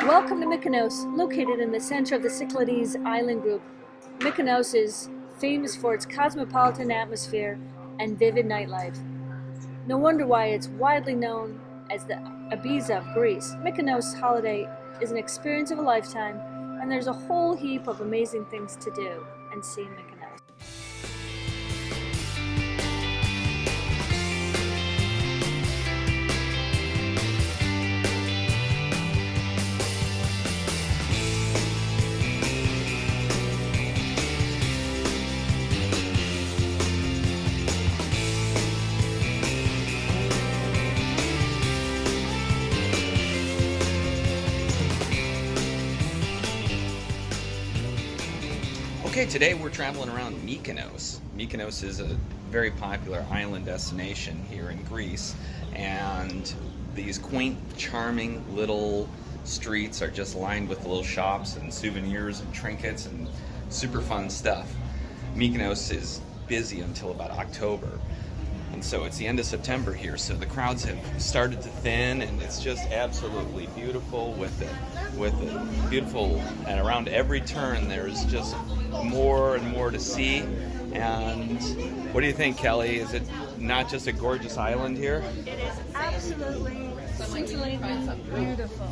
Welcome to Mykonos, located in the center of the Cyclades island group. Mykonos is famous for its cosmopolitan atmosphere and vivid nightlife. No wonder why it's widely known as the Ibiza of Greece. Mykonos holiday is an experience of a lifetime, and there's a whole heap of amazing things to do and see in Mykonos. Okay, today we're traveling around Mykonos. Mykonos is a very popular island destination here in Greece, and these quaint, charming little streets are just lined with little shops and souvenirs and trinkets and super fun stuff. Mykonos is busy until about October, and so it's the end of September here, so the crowds have started to thin, and it's just absolutely beautiful with it beautiful, and around every turn there's just more and more to see. And what do you think, Kelly? Is it not just a gorgeous island here? It is absolutely scintillating beautiful.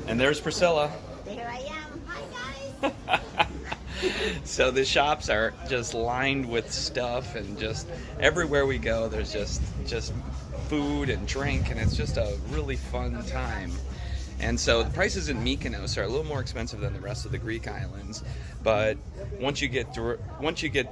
And there's Priscilla. Here I am. Hi, guys. So the shops are just lined with stuff, and just everywhere we go there's just food and drink, and it's just a really fun time. And so the prices in Mykonos are a little more expensive than the rest of the Greek islands, but once you get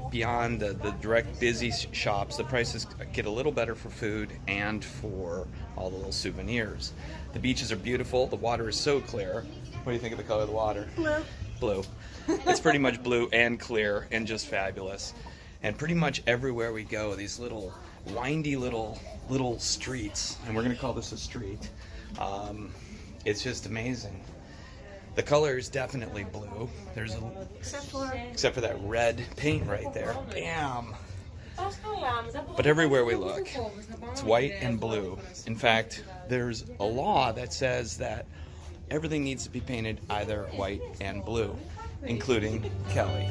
beyond the direct busy shops, the prices get a little better for food and for all the little souvenirs. The beaches are beautiful. The water is so clear. What do you think of the color of the water? Blue. Blue. It's pretty much blue and clear and just fabulous. And pretty much everywhere we go, these little windy little streets, and we're going to call this a street. It's just amazing. The color is definitely blue. There's except for that red paint right there. Bam! But everywhere we look, it's white and blue. In fact, there's a law that says that everything needs to be painted either white and blue, including Kelly.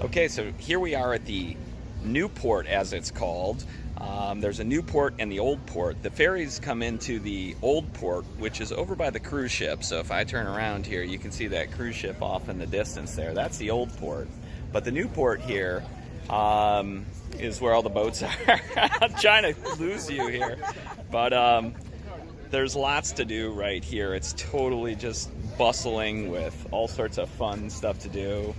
Okay, so here we are at the new port, as it's called. There's a new port and the old port. The ferries come into the old port, which is over by the cruise ship. So if I turn around here, you can see that cruise ship off in the distance there. That's the old port. But the new port here is where all the boats are. I'm trying to lose you here. But there's lots to do right here. It's totally just bustling with all sorts of fun stuff to do.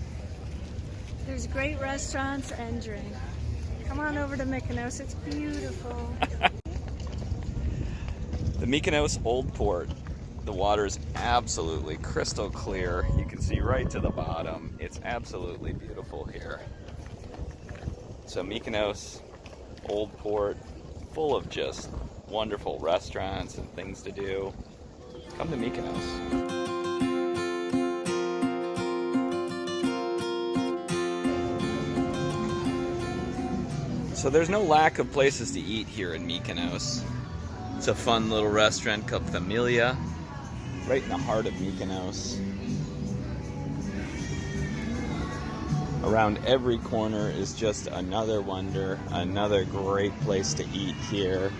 There's great restaurants and drink. Come on over to Mykonos, it's beautiful. The Mykonos Old Port. The water is absolutely crystal clear. You can see right to the bottom. It's absolutely beautiful here. So Mykonos Old Port, full of just wonderful restaurants and things to do. Come to Mykonos. So there's no lack of places to eat here in Mykonos. It's a fun little restaurant called Familia, right in the heart of Mykonos. Around every corner is just another wonder, another great place to eat here.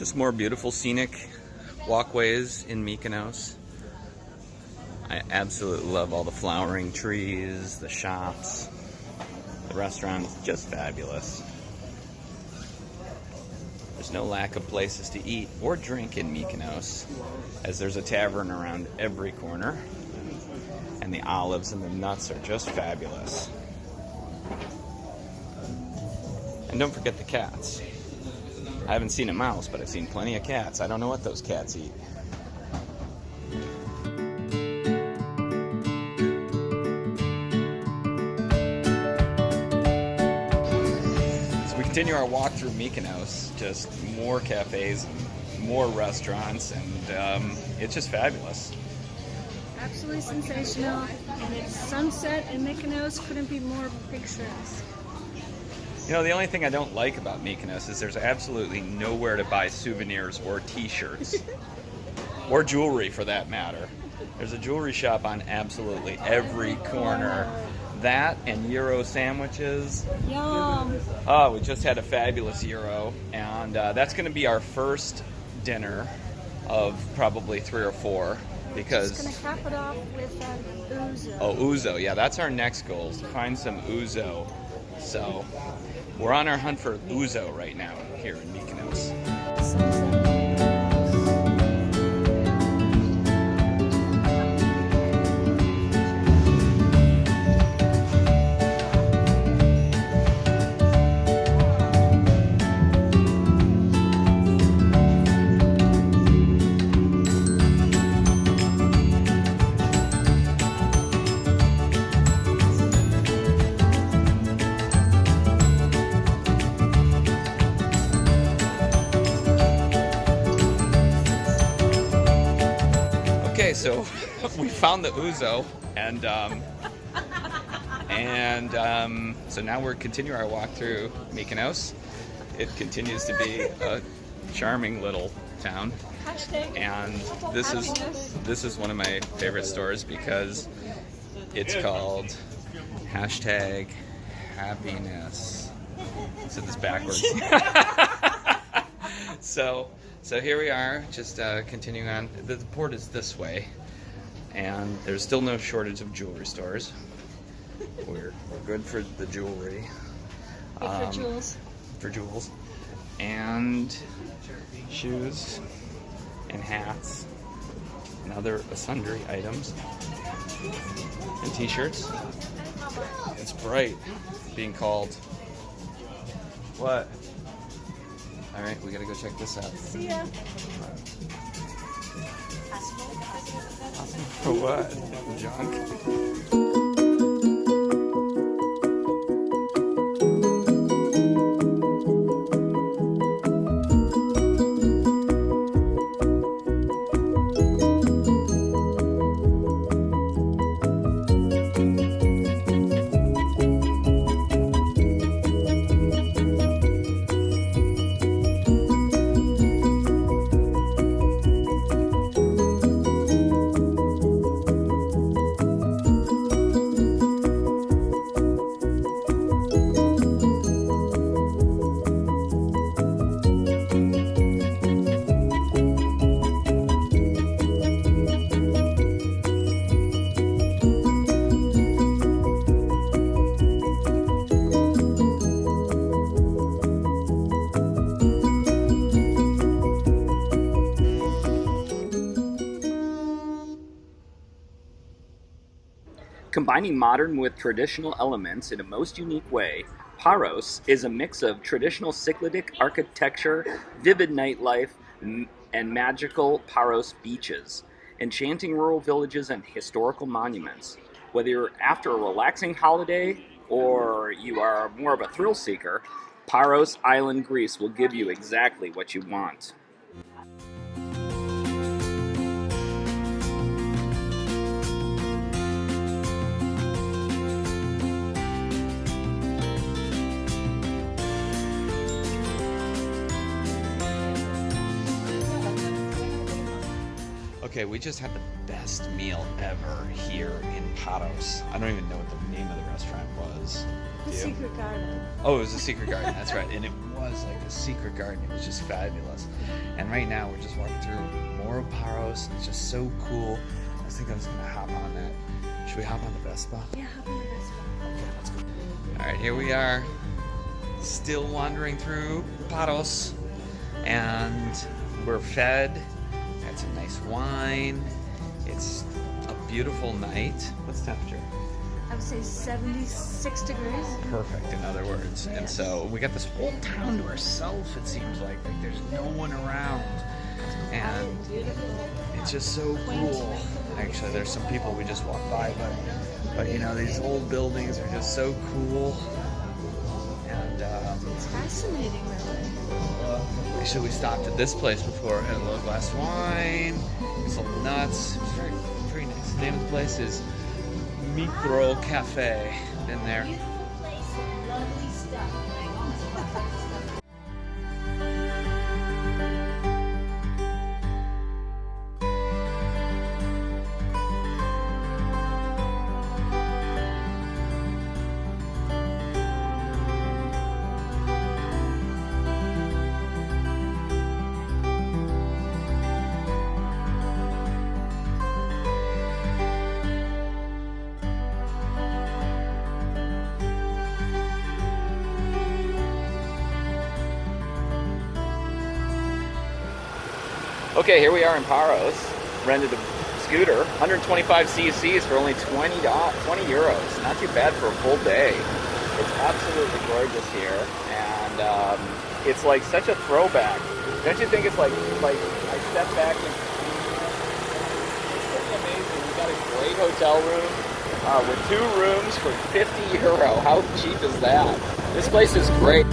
Just more beautiful scenic walkways in Mykonos. I absolutely love all the flowering trees, the shops, the restaurants, just fabulous. There's no lack of places to eat or drink in Mykonos, as there's a tavern around every corner, and the olives and the nuts are just fabulous. And don't forget the cats. I haven't seen a mouse, but I've seen plenty of cats. I don't know what those cats eat. So we continue our walk through Mykonos, just more cafes and more restaurants, and it's just fabulous. Absolutely sensational, and its sunset in Mykonos couldn't be more picturesque. You know, the only thing I don't like about Mykonos is there's absolutely nowhere to buy souvenirs or t-shirts. Or jewelry, for that matter. There's a jewelry shop on absolutely every corner. That and Euro sandwiches. Yum! Oh, we just had a fabulous Euro, and that's going to be our first dinner of probably 3 or 4. Because Just gonna cap it off with ouzo. Oh, ouzo. Yeah, that's our next goal, is to find some ouzo. So we're on our hunt for ouzo right now here in Mykonos. Okay, so we found the ouzo, and so now we're continuing our walk through Mykonos. It continues to be a charming little town, and this is one of my favorite stores because it's called #happiness. I said this backwards. So here we are, just continuing on. The port is this way, and there's still no shortage of jewelry stores. We're good for the jewelry. For jewels. For jewels. And shoes, and hats, and other sundry items, and t-shirts. It's bright, being called. What? All right, we gotta go check this out. See ya. For what? Junk? Combining modern with traditional elements in a most unique way, Paros is a mix of traditional Cycladic architecture, vivid nightlife, and magical Paros beaches, enchanting rural villages and historical monuments. Whether you're after a relaxing holiday or you are more of a thrill seeker, Paros Island, Greece will give you exactly what you want. Okay, we just had the best meal ever here in Paros. I don't even know what the name of the restaurant was. The Do you? Secret Garden. Oh, it was the Secret Garden, that's right. And it was like a secret garden. It was just fabulous. And right now we're just walking through more of Paros. It's just so cool. I was thinking I was gonna hop on that. Should we hop on the Vespa? Yeah, hop on the Vespa. Okay, let's go. All right, here we are, still wandering through Paros, and we're fed. Got some nice wine. It's a beautiful night. What's the temperature? I would say 76 degrees. Perfect, in other words. And so we got this whole town to ourselves, it seems like there's no one around. And it's just so cool. Actually, there's some people we just walked by, but you know, these old buildings are just so cool. And It's fascinating, really. actually, we stopped at this place before, had a little glass of wine, some nuts. It was very, very nice. The name of the place is Mykonos Cafe. Been there. Beautiful place and lovely stuff. Okay, here we are in Paros. Rented a scooter, 125 cc's for only 20 euros. Not too bad for a full day. It's absolutely gorgeous here, and it's like such a throwback. Don't you think it's like I step back and it's pretty amazing. We got a great hotel room with 2 rooms for 50 euro. How cheap is that? This place is great.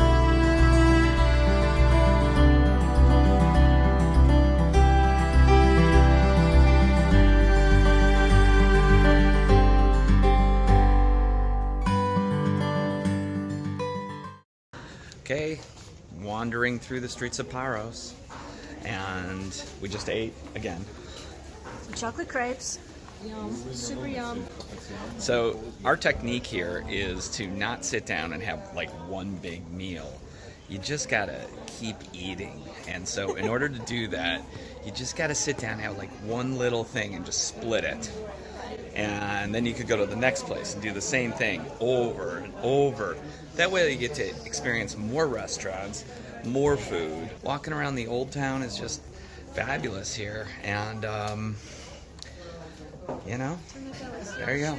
Okay, wandering through the streets of Paros, and we just ate again. Some chocolate crepes. Yum. Super yum. So our technique here is to not sit down and have like one big meal. You just gotta keep eating. And so in order to do that, you just gotta sit down and have like one little thing and just split it. And then you could go to the next place and do the same thing over and over. That way you get to experience more restaurants, more food. Walking around the old town is just fabulous here. And, you know, there you go.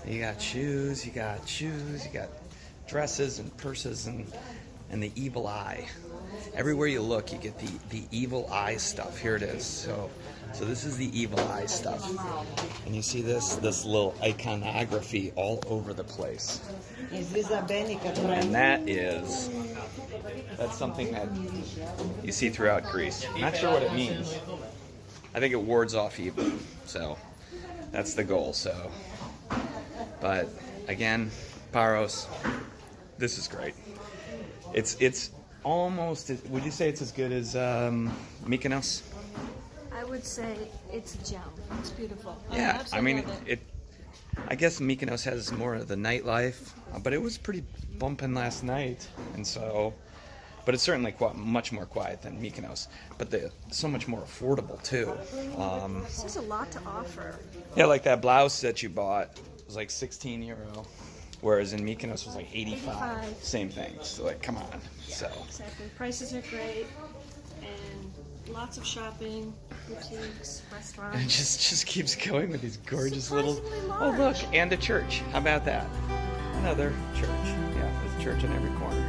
You got shoes, you got dresses and purses and the evil eye. Everywhere you look, you get the evil eye stuff. Here it is. So this is the evil eye stuff. And you see this little iconography all over the place. And that's something that you see throughout Greece. I'm not sure what it means. I think it wards off evil. So that's the goal. So, but again, Paros, this is great. It's almost, would you say it's as good as Mykonos? I would say it's a gem. It's beautiful. Yeah, I mean, love it. I guess Mykonos has more of the nightlife, but it was pretty bumping last night, and so, but it's certainly much more quiet than Mykonos, but so much more affordable too. This has a lot to offer. Yeah, like that blouse that you bought was like 16 euro, whereas in Mykonos was like 85. 85. Same thing. So like, come on. So Exactly. Prices are great, and lots of shopping, boutiques, it restaurants. just keeps going with these gorgeous little. Surprisingly Oh look, large. and a church. How about that? Another church. Yeah, there's a church in every corner.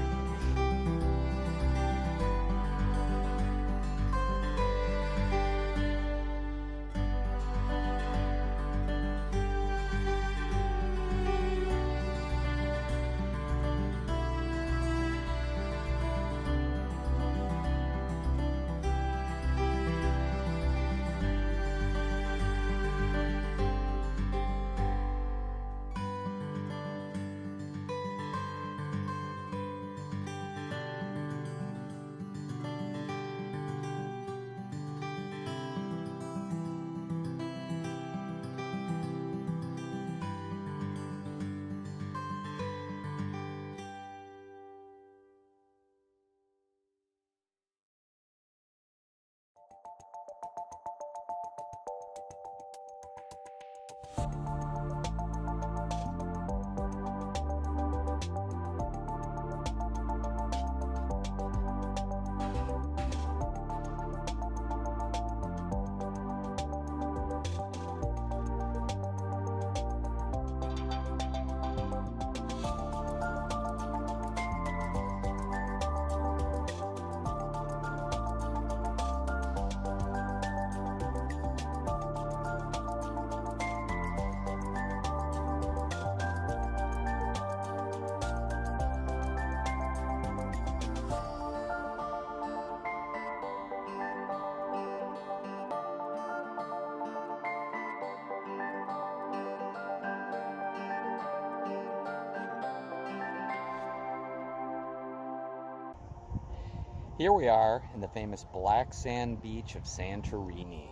Here we are in the famous black sand beach of Santorini.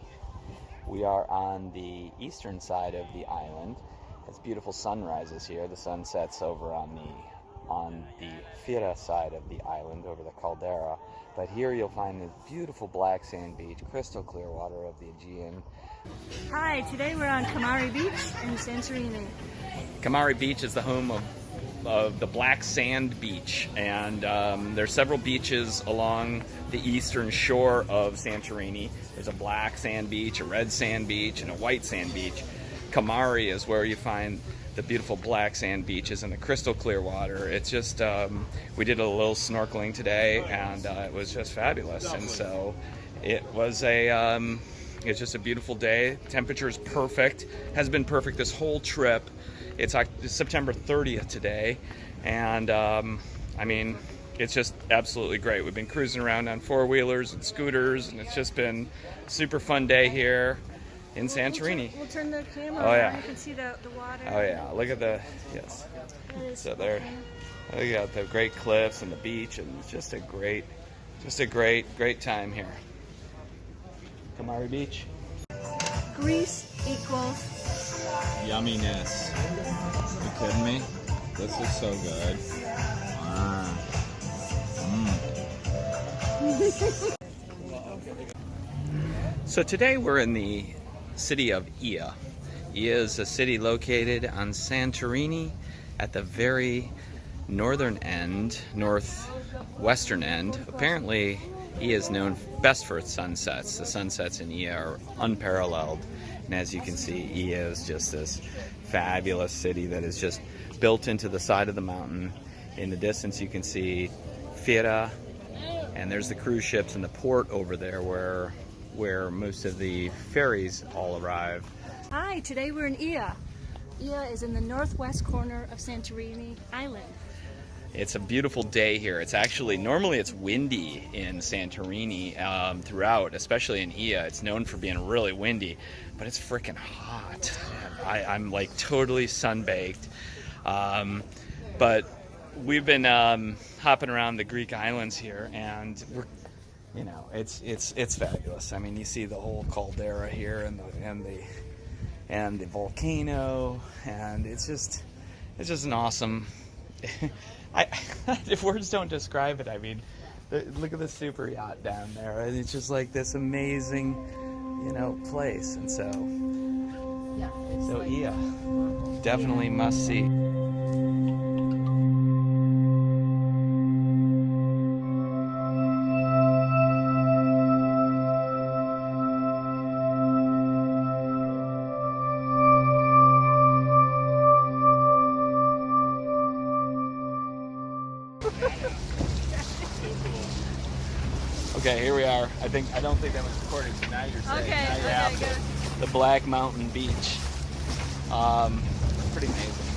We are on the eastern side of the island. It's beautiful sunrises here. The sun sets over on the Fira side of the island, over the caldera. But here you'll find this beautiful black sand beach, crystal clear water of the Aegean. Hi, today we're on Kamari Beach in Santorini. Kamari Beach is the home of the black sand beach, and there's several beaches along the eastern shore of Santorini. There's a black sand beach, a red sand beach, and a white sand beach. Kamari is where you find the beautiful black sand beaches and the crystal clear water. It's just we did a little snorkeling today, and it was just fabulous. And so it was it's just a beautiful day. Temperature is perfect, has been perfect this whole trip. It's September 30th today, and I mean, it's just absolutely great. We've been cruising around on four-wheelers and scooters, and it's just been a super fun day here in Santorini. We'll turn the camera around. You can see the water. Oh yeah, look at yes. So there, look at the great cliffs and the beach, and it's just a great time here. Kamari Beach. Greece equals Yumminess. You kidding me? This is so good. So today we're in the city of Ia. Ia is a city located on Santorini at the very northern end, northwestern end. Apparently, Ia is known best for its sunsets. The sunsets in Ia are unparalleled. And as you can see, Ia is just this fabulous city that is just built into the side of the mountain. In the distance you can see Fira, and there's the cruise ships and the port over there where most of the ferries all arrive. Hi, today we're in Ia. Ia is in the northwest corner of Santorini Island. It's a beautiful day here. It's actually, normally it's windy in Santorini throughout, especially in Ia. It's known for being really windy, but it's freaking hot. I'm like totally sunbaked. But we've been hopping around the Greek islands here, and we're, it's fabulous. I mean, you see the whole caldera here and the volcano, and it's just an awesome. If words don't describe it, I mean, look at the super yacht down there. It's just like this amazing, place. And so Ia, definitely must see. Okay, here we are. I don't think that was recorded, so now you're saying. Okay, now you're good. the Black Mountain Beach. Pretty amazing.